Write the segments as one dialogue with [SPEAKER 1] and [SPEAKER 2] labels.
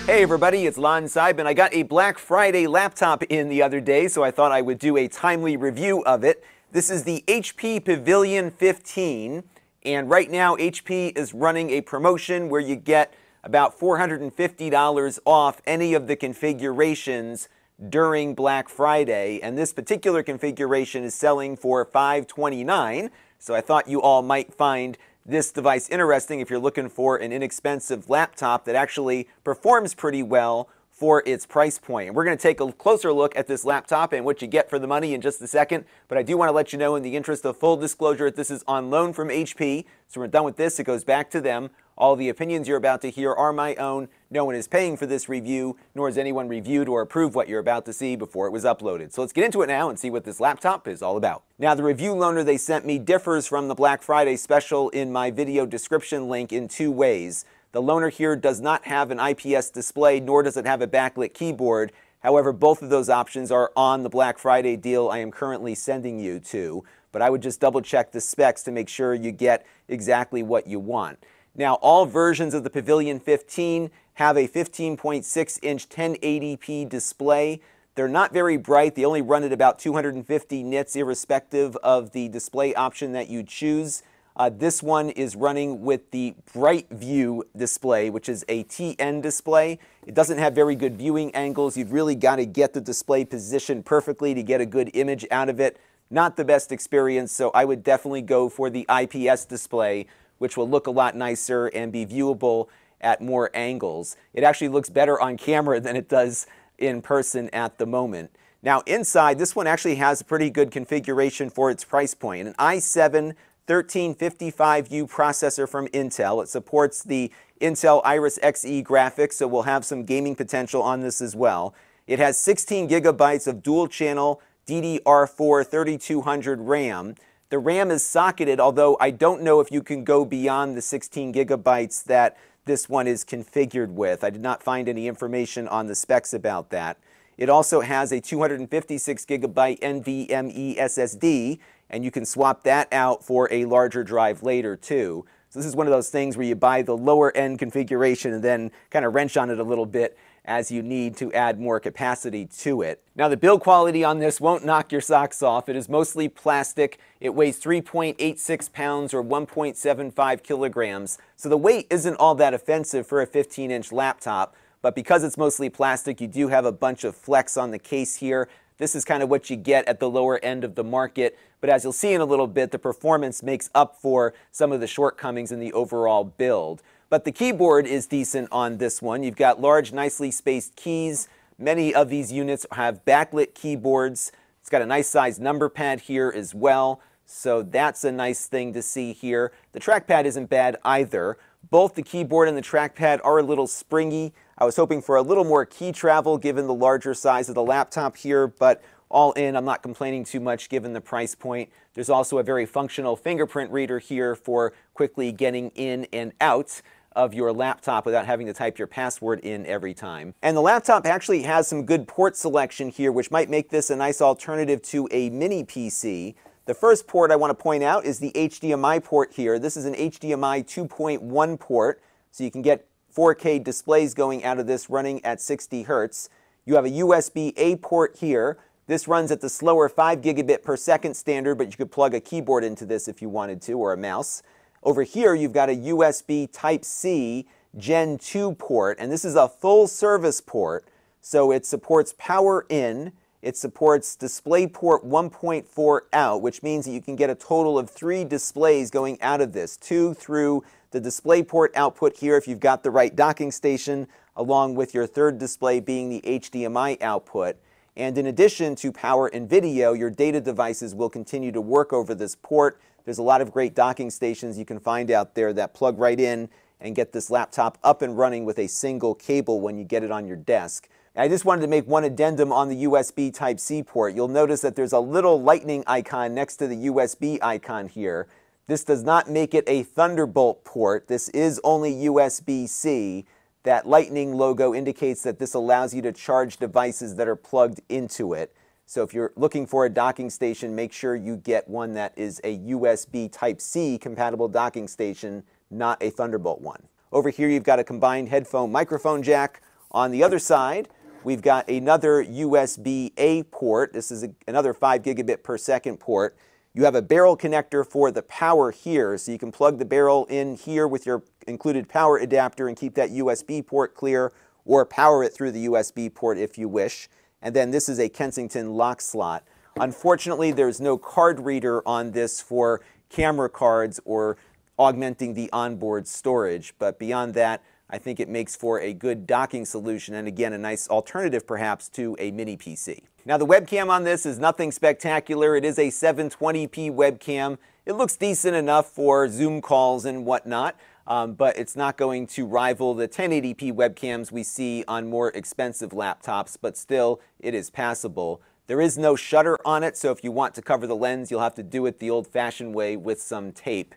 [SPEAKER 1] Hey everybody, it's Lon.TV, and I got a Black Friday laptop in the other day, so I thought I would do a timely review of it. This is the HP Pavilion 15, and right now HP is running a promotion where you get about $450 off any of the configurations during Black Friday, and this particular configuration is selling for $529, so I thought you all might find this device interesting if you're looking for an inexpensive laptop that actually performs pretty well for its price point. And we're going to take a closer look at this laptop and what you get for the money in just a second, but I do want to let you know, in the interest of full disclosure, that this is on loan from HP, so when we're done with this, it goes back to them. All the opinions you're about to hear are my own. No one is paying for this review, nor has anyone reviewed or approved what you're about to see before it was uploaded. So let's get into it now and see what this laptop is all about. Now, the review loaner they sent me differs from the Black Friday special in my video description link in two ways. The loaner here does not have an IPS display, nor does it have a backlit keyboard. However, both of those options are on the Black Friday deal I am currently sending you to. But I would just double check the specs to make sure you get exactly what you want. Now, all versions of the Pavilion 15 have a 15.6-inch 1080p display. They're not very bright. They only run at about 250 nits, irrespective of the display option that you choose. This one is running with the Bright View display, which is a TN display. It doesn't have very good viewing angles. You've really got to get the display positioned perfectly to get a good image out of it. Not the best experience, so I would definitely go for the IPS display, which will look a lot nicer and be viewable at more angles. It actually looks better on camera than it does in person at the moment. Now inside, this one actually has a pretty good configuration for its price point. An i7 1355U processor from Intel. It supports the Intel Iris Xe graphics, so we'll have some gaming potential on this as well. It has 16 gigabytes of dual-channel DDR4 3200 RAM. The RAM is socketed, although I don't know if you can go beyond the 16 gigabytes that this one is configured with. I did not find any information on the specs about that. It also has a 256 gigabyte NVMe SSD, and you can swap that out for a larger drive later too. So this is one of those things where you buy the lower end configuration and then kind of wrench on it a little bit as you need to add more capacity to it. Now, the build quality on this won't knock your socks off. It is mostly plastic. It weighs 3.86 pounds or 1.75 kilograms. So the weight isn't all that offensive for a 15-inch laptop, but because it's mostly plastic, you do have a bunch of flex on the case here. This is kind of what you get at the lower end of the market, but as you'll see in a little bit, the performance makes up for some of the shortcomings in the overall build. But the keyboard is decent on this one. You've got large, nicely spaced keys. Many of these units have backlit keyboards. It's got a nice sized number pad here as well, so that's a nice thing to see here. The trackpad isn't bad either. Both the keyboard and the trackpad are a little springy. I was hoping for a little more key travel given the larger size of the laptop here, but all in, I'm not complaining too much given the price point. There's also a very functional fingerprint reader here for quickly getting in and out of your laptop without having to type your password in every time. And the laptop actually has some good port selection here, which might make this a nice alternative to a mini PC. The first port I want to point out is the HDMI port here. This is an HDMI 2.1 port, so you can get 4K displays going out of this running at 60 Hertz. You have a USB-A port here. This runs at the slower 5 gigabit per second standard, but you could plug a keyboard into this if you wanted to, or a mouse. Over here, you've got a USB Type-C Gen 2 port, and this is a full service port, so it supports power in, it supports DisplayPort 1.4 out, which means that you can get a total of 3 displays going out of this, 2 through the DisplayPort output here if you've got the right docking station, along with your third display being the HDMI output. And in addition to power and video, your data devices will continue to work over this port. There's a lot of great docking stations you can find out there that plug right in and get this laptop up and running with a single cable when you get it on your desk. And I just wanted to make one addendum on the USB Type-C port. You'll notice that there's a little lightning icon next to the USB icon here. This does not make it a Thunderbolt port. This is only USB-C. That lightning logo indicates that this allows you to charge devices that are plugged into it. So if you're looking for a docking station, make sure you get one that is a USB Type-C compatible docking station, not a Thunderbolt one. Over here you've got a combined headphone microphone jack. On the other side, we've got another USB-A port. This is another 5 gigabit per second port. You have a barrel connector for the power here, so you can plug the barrel in here with your included power adapter and keep that USB port clear, or power it through the USB port if you wish. And then this is a Kensington lock slot. Unfortunately, there's no card reader on this for camera cards or augmenting the onboard storage, but beyond that, I think it makes for a good docking solution and again, a nice alternative perhaps to a mini PC. Now the webcam on this is nothing spectacular. It is a 720p webcam. It looks decent enough for Zoom calls and whatnot, but it's not going to rival the 1080p webcams we see on more expensive laptops, but still it is passable. There is no shutter on it, so if you want to cover the lens, you'll have to do it the old-fashioned way with some tape.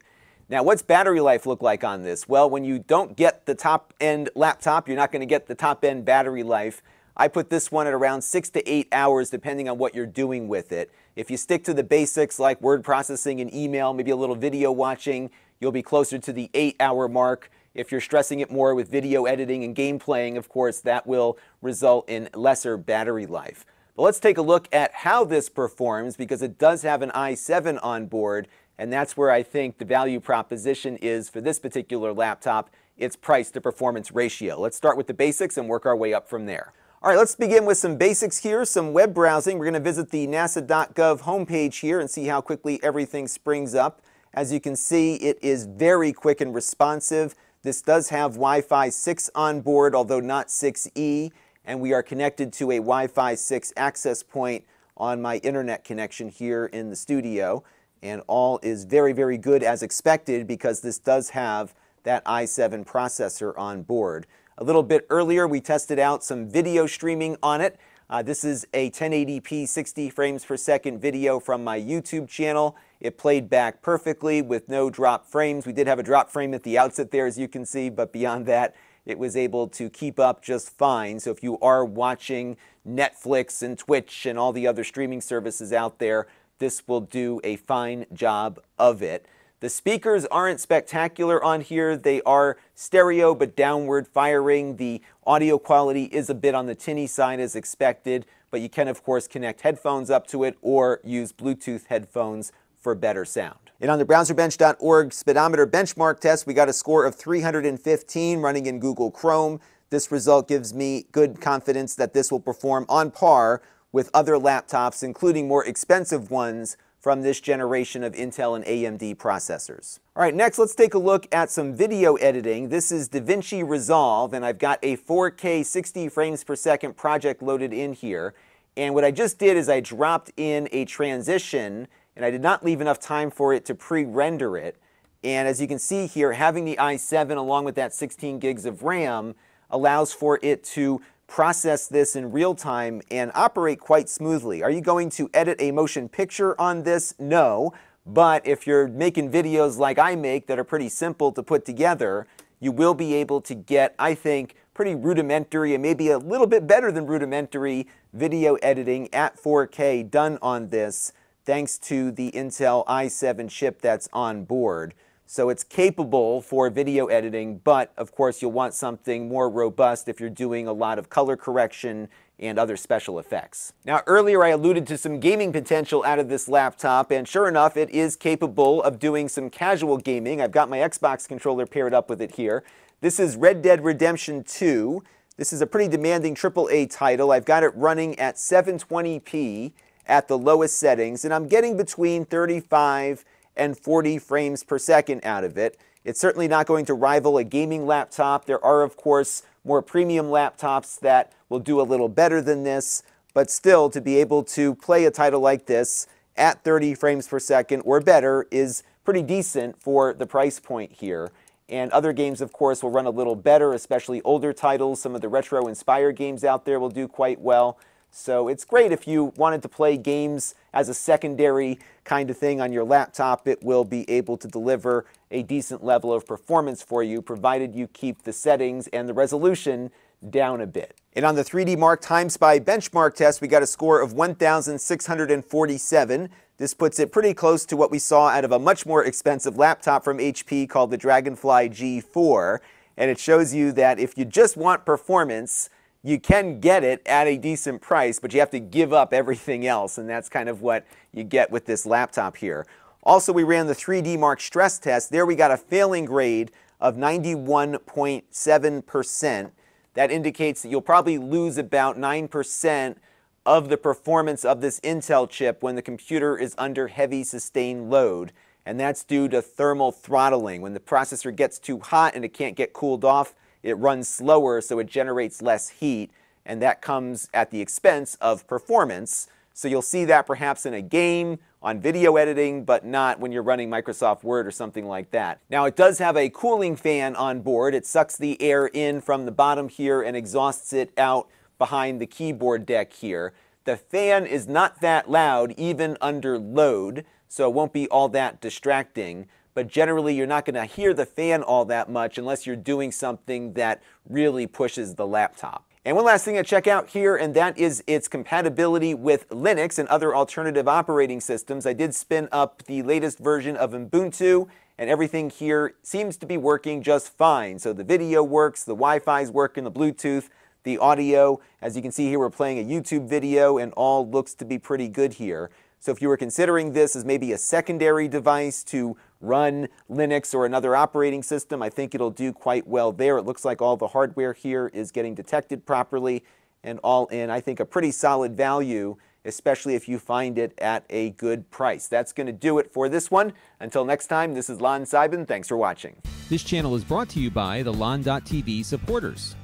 [SPEAKER 1] Now, what's battery life look like on this? Well, when you don't get the top-end laptop, you're not going to get the top-end battery life. I put this one at around 6 to 8 hours, depending on what you're doing with it. If you stick to the basics like word processing and email, maybe a little video watching, you'll be closer to the 8-hour mark. If you're stressing it more with video editing and game playing, of course, that will result in lesser battery life. But let's take a look at how this performs, because it does have an i7 on board, and that's where I think the value proposition is for this particular laptop, its price to performance ratio. Let's start with the basics and work our way up from there. All right, let's begin with some basics here, some web browsing. We're going to visit the nasa.gov homepage here and see how quickly everything springs up. As you can see, it is very quick and responsive. This does have Wi-Fi 6 on board, although not 6E, and we are connected to a Wi-Fi 6 access point on my internet connection here in the studio. And all is very, very good as expected because this does have that i7 processor on board. A little bit earlier, we tested out some video streaming on it. This is a 1080p 60 frames per second video from my YouTube channel. It played back perfectly with no drop frames. We did have a drop frame at the outset there, as you can see, but beyond that, it was able to keep up just fine. So if you are watching Netflix and Twitch and all the other streaming services out there, this will do a fine job of it. The speakers aren't spectacular on here. They are stereo but downward firing. The audio quality is a bit on the tinny side as expected, but you can of course connect headphones up to it or use Bluetooth headphones for better sound. And on the Browserbench.org speedometer benchmark test, we got a score of 315 running in Google Chrome. This result gives me good confidence that this will perform on par with other laptops, including more expensive ones from this generation of Intel and AMD processors. All right, next let's take a look at some video editing. This is DaVinci Resolve, and I've got a 4K 60 frames per second project loaded in here. And what I just did is I dropped in a transition, and I did not leave enough time for it to pre-render it. And as you can see here, having the i7 along with that 16 gigs of RAM allows for it to process this in real time and operate quite smoothly. Are you going to edit a motion picture on this? No. But if you're making videos like I make that are pretty simple to put together, you will be able to get, I think, pretty rudimentary and maybe a little bit better than rudimentary video editing at 4K done on this, thanks to the Intel i7 chip that's on board. So it's capable for video editing, but of course you'll want something more robust if you're doing a lot of color correction and other special effects. Now earlier I alluded to some gaming potential out of this laptop, and sure enough it is capable of doing some casual gaming. I've got my Xbox controller paired up with it here. This is Red Dead Redemption 2. This is a pretty demanding AAA title. I've got it running at 720p at the lowest settings, and I'm getting between 35 and 40 frames per second out of it. It's certainly not going to rival a gaming laptop. There are, of course, more premium laptops that will do a little better than this, but still, to be able to play a title like this at 30 frames per second or better is pretty decent for the price point here. And other games, of course, will run a little better, especially older titles. Some of the retro-inspired games out there will do quite well. So it's great if you wanted to play games as a secondary kind of thing on your laptop. It will be able to deliver a decent level of performance for you, provided you keep the settings and the resolution down a bit. And on the 3D Mark Timespy Benchmark test, we got a score of 1,647. This puts it pretty close to what we saw out of a much more expensive laptop from HP called the Dragonfly G4. And it shows you that if you just want performance, you can get it at a decent price, but you have to give up everything else, and that's kind of what you get with this laptop here. Also, we ran the 3D Mark stress test. There we got a failing grade of 91.7%. That indicates that you'll probably lose about 9% of the performance of this Intel chip when the computer is under heavy sustained load. And that's due to thermal throttling. When the processor gets too hot and it can't get cooled off, it runs slower, so it generates less heat, and that comes at the expense of performance. So you'll see that perhaps in a game, on video editing, but not when you're running Microsoft Word or something like that. Now, it does have a cooling fan on board. It sucks the air in from the bottom here and exhausts it out behind the keyboard deck here. The fan is not that loud, even under load, so it won't be all that distracting. But generally, you're not going to hear the fan all that much unless you're doing something that really pushes the laptop. And one last thing to check out here, and that is its compatibility with Linux and other alternative operating systems. I did spin up the latest version of Ubuntu, and everything here seems to be working just fine. So the video works, the Wi-Fi is working, the Bluetooth, the audio. As you can see here, we're playing a YouTube video, and all looks to be pretty good here. So if you were considering this as maybe a secondary device to run Linux or another operating system, I think it'll do quite well there. It looks like all the hardware here is getting detected properly, and all in, I think, a pretty solid value, especially if you find it at a good price. That's going to do it for this one. Until next time, this is Lon.TV. Thanks for watching.
[SPEAKER 2] This channel is brought to you by the Lon.TV supporters,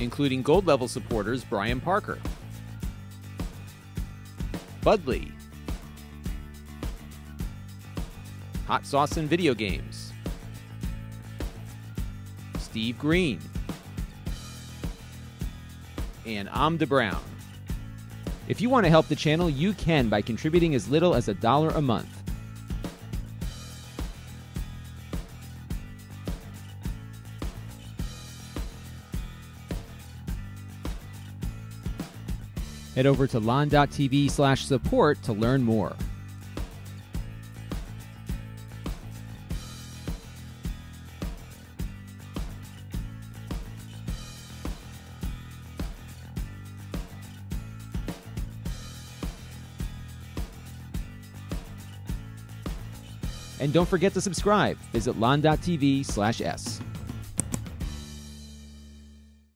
[SPEAKER 2] including gold level supporters Brian Parker, Budley, Hot Sauce and Video Games, Steve Green, and Amda Brown. If you want to help the channel, you can by contributing as little as $1 a month. Head over to lon.tv/support to learn more. And don't forget to subscribe. Visit lon.tv/s.